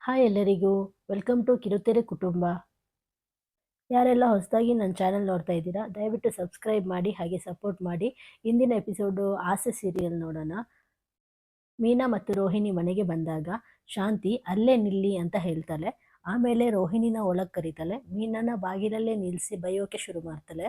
Hi ಎಲ್ಲರಿಗೂ welcome to ಕಿರುತೆರೆ ಕುಟುಂಬ. ಯಾರೆಲ್ಲ ಹೊಸದಾಗಿ ನನ್ನ ಚಾನೆಲ್ ನೋಡ್ತಾ ಇದ್ದೀರಾ ದಯವಿಟ್ಟು ಸಬ್ಸ್ಕ್ರೈಬ್ ಮಾಡಿ ಹಾಗೆ ಸಪೋರ್ಟ್ ಮಾಡಿ. ಇಂದಿನ ಎಪಿಸೋಡು ಆಸೆ ಸೀರಿಯಲ್ ನೋಡೋಣ. ಮೀನಾ ಮತ್ತು ರೋಹಿಣಿ ಮನೆಗೆ ಬಂದಾಗ ಶಾಂತಿ ಅಲ್ಲೇ ನಿಲ್ಲಿ ಅಂತ ಹೇಳ್ತಾಳೆ. ಆಮೇಲೆ ರೋಹಿಣಿನ ಒಳಗೆ ಕರೀತಾಳೆ. ಮೀನನ ಬಾಗಿಲಲ್ಲೇ ನಿಲ್ಲಿಸಿ ಬೈಯೋಕೆ ಶುರು ಮಾಡ್ತಾಳೆ.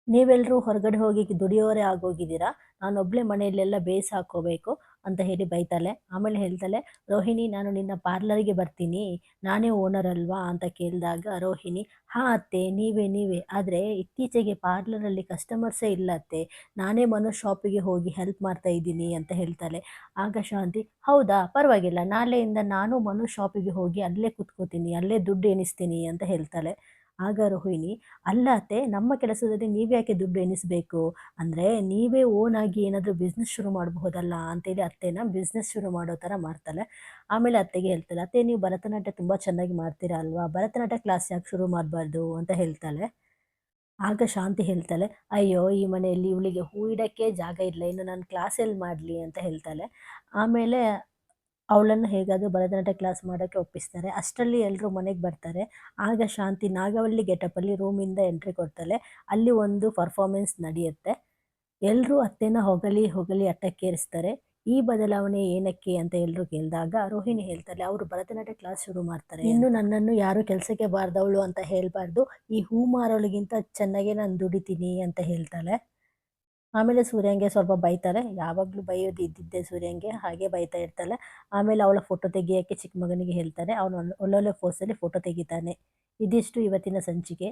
ನೀವೆಲ್ಲರೂ ಹೊರಗಡೆ ಹೋಗಿ ದುಡಿಯೋರೆ ಆಗೋಗಿದ್ದೀರಾ, ನಾನೊಬ್ಳೆ ಮನೆಯಲ್ಲೆಲ್ಲ ಬೇಯಿಸಿ ಹಾಕೋಬೇಕು ಅಂತ ಹೇಳಿ ಬೈತಾಳೆ. ಆಮೇಲೆ ಹೇಳ್ತಾಳೆ, ರೋಹಿಣಿ ನಾನು ನಿನ್ನ ಪಾರ್ಲರ್ಗೆ ಬರ್ತೀನಿ, ನಾನೇ ಓನರ್ ಅಲ್ವಾ ಅಂತ ಕೇಳಿದಾಗ ರೋಹಿಣಿ, ಹಾಂ ಅತ್ತೆ ನೀವೇ ಆದರೆ ಇತ್ತೀಚೆಗೆ ಪಾರ್ಲರಲ್ಲಿ ಕಸ್ಟಮರ್ಸೇ ಇಲ್ಲ ಅತ್ತೆ, ನಾನೇ ಮನೋ ಶಾಪಿಗೆ ಹೋಗಿ ಹೆಲ್ಪ್ ಮಾಡ್ತಾ ಇದ್ದೀನಿ ಅಂತ ಹೇಳ್ತಾಳೆ. ಆಗ ಶಾಂತಿ, ಹೌದಾ ಪರವಾಗಿಲ್ಲ, ನಾಳೆಯಿಂದ ನಾನು ಮನು ಶಾಪಿಗೆ ಹೋಗಿ ಅಲ್ಲೇ ಕುತ್ಕೋತೀನಿ, ಅಲ್ಲೇ ದುಡ್ಡು ಎಣಿಸ್ತೀನಿ ಅಂತ ಹೇಳ್ತಾಳೆ. ಆಗ ರೋಹಿಣಿ, ಅಲ್ಲ ಅತ್ತೆ ನಮ್ಮ ಕೆಲಸದಲ್ಲಿ ನೀವ್ಯಾಕೆ ದುಡ್ಡು ಎಣಿಸ್ಬೇಕು, ಅಂದರೆ ನೀವೇ ಓನ್ ಆಗಿ ಏನಾದರೂ ಬಿಸ್ನೆಸ್ ಶುರು ಮಾಡಬಹುದಲ್ಲ ಅಂತೇಳಿ ಅತ್ತೆನ ಬಿಸ್ನೆಸ್ ಶುರು ಮಾಡೋ ಥರ ಮಾಡ್ತಾಳೆ. ಆಮೇಲೆ ಅತ್ತೆಗೆ ಹೇಳ್ತಾಳೆ, ಅತ್ತೆ ನೀವು ಭರತನಾಟ್ಯ ತುಂಬ ಚೆನ್ನಾಗಿ ಮಾಡ್ತೀರಾ ಅಲ್ವಾ, ಭರತನಾಟ್ಯ ಕ್ಲಾಸ್ ಯಾಕೆ ಶುರು ಮಾಡಬಾರ್ದು ಅಂತ ಹೇಳ್ತಾಳೆ. ಆಗ ಶಾಂತಿ ಹೇಳ್ತಾಳೆ, ಅಯ್ಯೋ ಈ ಮನೆಯಲ್ಲಿ ಇವಳಿಗೆ ಹೂ ಇಡೋಕ್ಕೆ ಜಾಗ ಇಲ್ಲ, ಇನ್ನು ನಾನು ಕ್ಲಾಸ್ ಎಲ್ಲಿ ಮಾಡಲಿ ಅಂತ ಹೇಳ್ತಾಳೆ. ಆಮೇಲೆ ಅವಳನ್ನು ಹೇಗಾದರೂ ಭರತನಾಟ್ಯ ಕ್ಲಾಸ್ ಮಾಡೋಕ್ಕೆ ಒಪ್ಪಿಸ್ತಾರೆ. ಅಷ್ಟರಲ್ಲಿ ಎಲ್ಲರೂ ಮನೆಗೆ ಬರ್ತಾರೆ. ಆಗ ಶಾಂತಿ ನಾಗವಲ್ಲಿ ಗೆಟಪಲ್ಲಿ ರೂಮಿಂದ ಎಂಟ್ರಿ ಕೊಡ್ತಾಳೆ. ಅಲ್ಲಿ ಒಂದು ಪರ್ಫಾರ್ಮೆನ್ಸ್ ನಡೆಯುತ್ತೆ. ಎಲ್ಲರೂ ಅತ್ತೆನ ಹೊಗಳಿ ಹೊಗಳಿ ಅಟ್ಟಕ್ಕೇರಿಸ್ತಾರೆ. ಈ ಬದಲಾವಣೆ ಏನಕ್ಕೆ ಅಂತ ಎಲ್ಲರೂ ಕೇಳಿದಾಗ ರೋಹಿಣಿ ಹೇಳ್ತಾಳೆ, ಅವರು ಭರತನಾಟ್ಯ ಕ್ಲಾಸ್ ಶುರು ಮಾಡ್ತಾರೆ, ಇನ್ನು ನನ್ನನ್ನು ಯಾರು ಕೆಲಸಕ್ಕೆ ಬಾರ್ದವಳು ಅಂತ ಹೇಳಬಾರ್ದು, ಈ ಹೂ ಮಾರೋಳಿಗಿಂತ ಚೆನ್ನಾಗೇ ನಾನು ದುಡಿತೀನಿ ಅಂತ ಹೇಳ್ತಾಳೆ. ಆಮೇಲೆ ಸೂರ್ಯಂಗೆ ಸ್ವಲ್ಪ ಬೈತಾಳೆ. ಯಾವಾಗಲೂ ಬೈಯೋದು ಇದ್ದಿದ್ದೇ ಸೂರ್ಯಂಗೆ, ಹಾಗೆ ಬೈತಾ ಇರ್ತಾಳೆ. ಆಮೇಲೆ ಅವಳ ಫೋಟೋ ತೆಗಿಯೋಕ್ಕೆ ಚಿಕ್ಕ ಮಗನಿಗೆ ಹೇಳ್ತಾನೆ. ಅವನು ಒಳ್ಳೊಳ್ಳೆ ಪೋಸಲ್ಲಿ ಫೋಟೋ ತೆಗಿತಾನೆ. ಇದಿಷ್ಟು ಇವತ್ತಿನ ಸಂಚಿಕೆ.